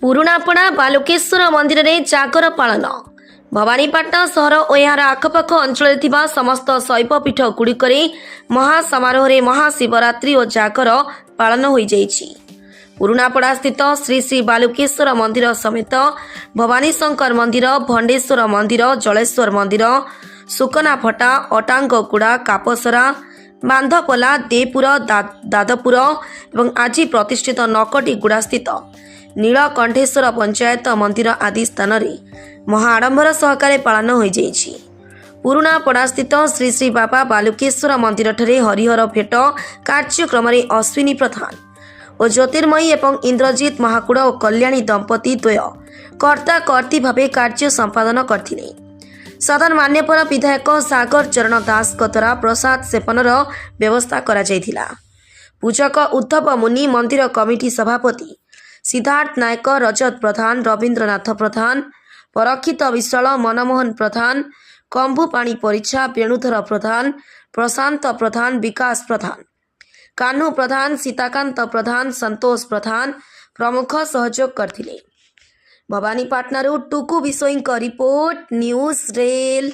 पुरापड़ा बालुकेश्वर मंदिर में जागर पालन भवानीपाटना सहर और यार आखपाख अंचल समस्त शैवपीठ गुड़िक महासमारोह महाशिवरात्रि और जागर पालन हो पुरापड़ा स्थित श्री श्री बालुकेश्वर मंदिर समेत भवानी शंकर मंदिर भंडेश्वर मंदिर जलेश्वर मंदिर सुकनाफटा अटांगगुड़ा कापसरा बांधपला देपुर दादपुर और आज प्रतिष्ठित नकटीगुड़ा स्थित नीलकंठेश्वर पंचायत मंदिर आदि स्थान में महाआडंबर सहकारे पालन हो पुरापड़ा स्थित श्री श्री बाबा बालुकेश्वर मंदिर ठारे हरिहर भेट कार्यक्रम अश्विनी प्रधान और ज्योतिर्मयी एवं इंद्रजीत महाकूड़ और कल्याणी दंपति द्वय कर्ता कर्ती भावे कार्य संपादन करथिले। सदन मान्यपर विधायक सागर चरण दास द्वारा प्रसाद सेपनर व्यवस्था करा जायथिला। पूजक उद्धव मुनि मंदिर कमिटी सभापति सिद्धार्थ नायक रजत प्रधान रवीन्द्रनाथ प्रधान परीक्षित विश्वाल मनमोहन प्रधान कंभुपाणी परिछा वेणुधर प्रधान प्रशांत प्रधान विकास प्रधान कान्हू प्रधान सीताकांत प्रधान संतोष प्रधान प्रमुख सहयोग करथिले। भवानीपाटना टुकु बिसोई रिपोर्ट न्यूज रेल।